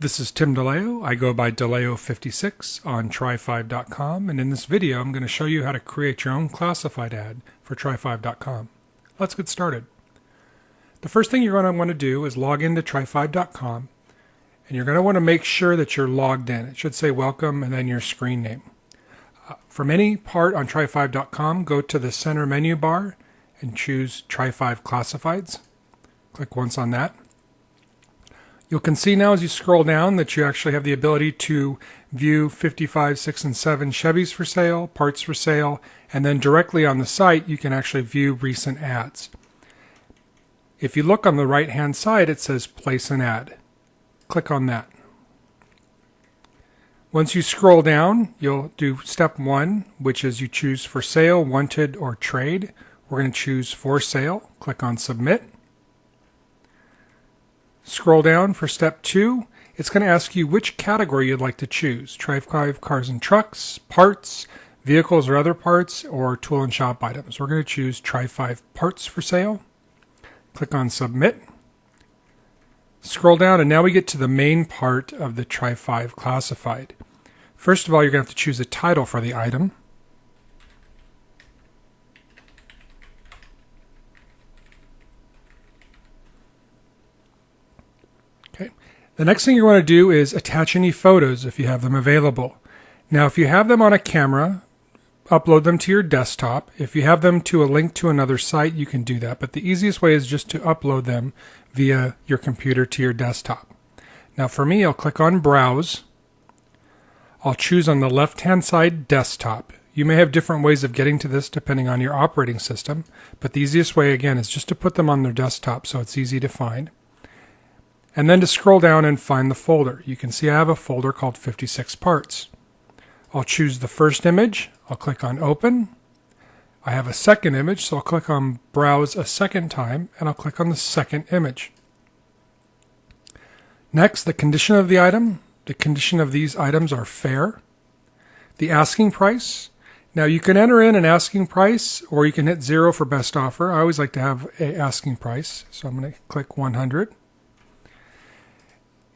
This is Tim DeLeo. I go by DeLeo56 on Try5.com, and in this video I'm going to show you how to create your own classified ad for Try5.com. Let's get started. The first thing you're going to want to do is log into Try5.com, and you're going to want to make sure that you're logged in. It should say welcome and then your screen name. From any part on Try5.com, go to the center menu bar and choose Try5 Classifieds. Click once on that. You can see now as you scroll down that you actually have the ability to view 55, 6, and 7 Chevys for sale, parts for sale, and then directly on the site you can actually view recent ads. If you look on the right hand side, it says place an ad. Click on that. Once you scroll down, you'll do step 1, which is you choose for sale, wanted, or trade. We're going to choose for sale. Click on submit. Scroll down for step 2. It's going to ask you which category you'd like to choose. Try5 cars and trucks, parts, vehicles or other parts, or tool and shop items. We're going to choose Try5 parts for sale. Click on submit. Scroll down and now we get to the main part of the Try5 classified. First of all, you're going to have to choose a title for the item. Okay. The next thing you want to do is attach any photos if you have them available. Now, if you have them on a camera, upload them to your desktop. If you have them to a link to another site, you can do that. But the easiest way is just to upload them via your computer to your desktop. Now, for me, I'll click on Browse. I'll choose on the left-hand side Desktop. You may have different ways of getting to this depending on your operating system, but the easiest way, again, is just to put them on their desktop so it's easy to find. And then to scroll down and find the folder. You can see I have a folder called 56 Parts. I'll choose the first image. I'll click on Open. I have a second image, so I'll click on Browse a second time, and I'll click on the second image. Next, the condition of the item. The condition of these items are fair. The asking price. Now you can enter in an asking price, or you can hit 0 for best offer. I always like to have an asking price, so I'm going to click 100.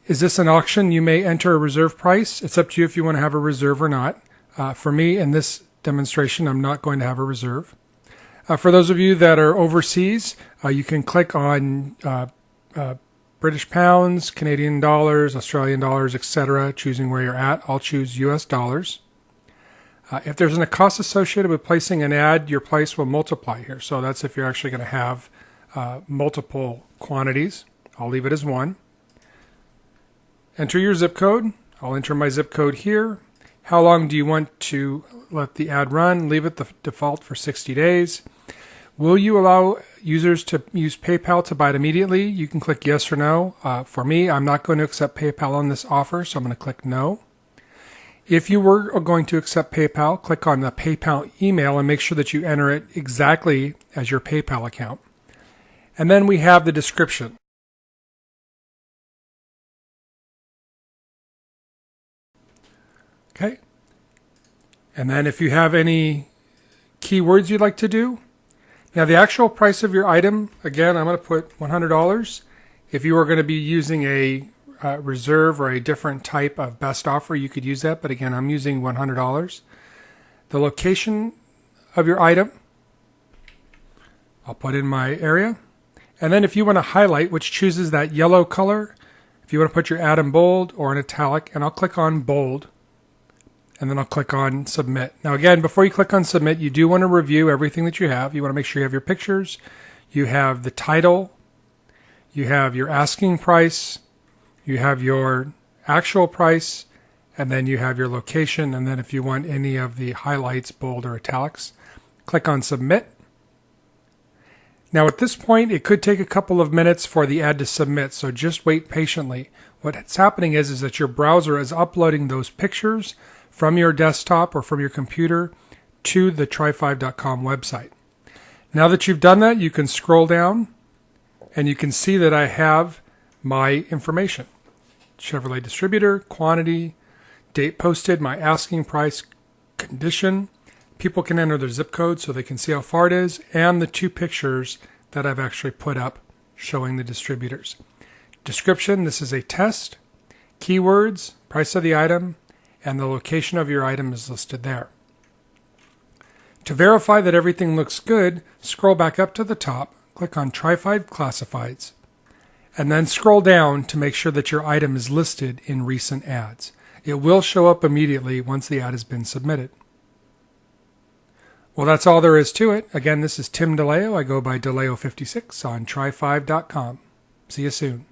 Is this an auction? You may enter a reserve price. It's up to you if you want to have a reserve or not. For me, in this demonstration, I'm not going to have a reserve. For those of you that are overseas, you can click on British pounds, Canadian dollars, Australian dollars, etc., choosing where you're at. I'll choose US dollars. If there's a cost associated with placing an ad, your price will multiply here. So that's if you're actually going to have multiple quantities. I'll leave it as 1. Enter your zip code. I'll enter my zip code here. How long do you want to let the ad run? Leave it the default for 60 days. Will you allow users to use PayPal to buy it immediately? You can click yes or no. For me, I'm not going to accept PayPal on this offer, so I'm going to click no. If you were going to accept PayPal, click on the PayPal email and make sure that you enter it exactly as your PayPal account. And then we have the description. Okay. And then if you have any keywords you'd like to do. Now the actual price of your item, again, I'm going to put $100. If you were going to be using a reserve or a different type of best offer, you could use that. But again, I'm using $100. The location of your item, I'll put in my area. And then if you want to highlight, which chooses that yellow color, if you want to put your ad in bold or in italic, and I'll click on bold. And then I'll click on submit. Now again, before you click on submit, you do want to review everything that you have. You want to make sure you have your pictures, you have the title, you have your asking price, you have your actual price, and then you have your location. And then if you want any of the highlights, bold or italics, click on submit. Now at this point, it could take a couple of minutes for the ad to submit, so just wait patiently. What's happening is that your browser is uploading those pictures from your desktop or from your computer to the Try5.com website. Now that you've done that, you can scroll down and you can see that I have my information. Chevrolet distributor, quantity, date posted, my asking price, condition. People can enter their zip code so they can see how far it is, and the 2 pictures that I've actually put up showing the distributors. Description, this is a test. keywords, price of the item, and the location of your item is listed there. To verify that everything looks good, scroll back up to the top, click on Try 5 Classifieds, and then scroll down to make sure that your item is listed in Recent Ads. It will show up immediately once the ad has been submitted. Well, that's all there is to it. Again, this is Tim DeLeo. I go by DeLeo56 on try5.com. See you soon.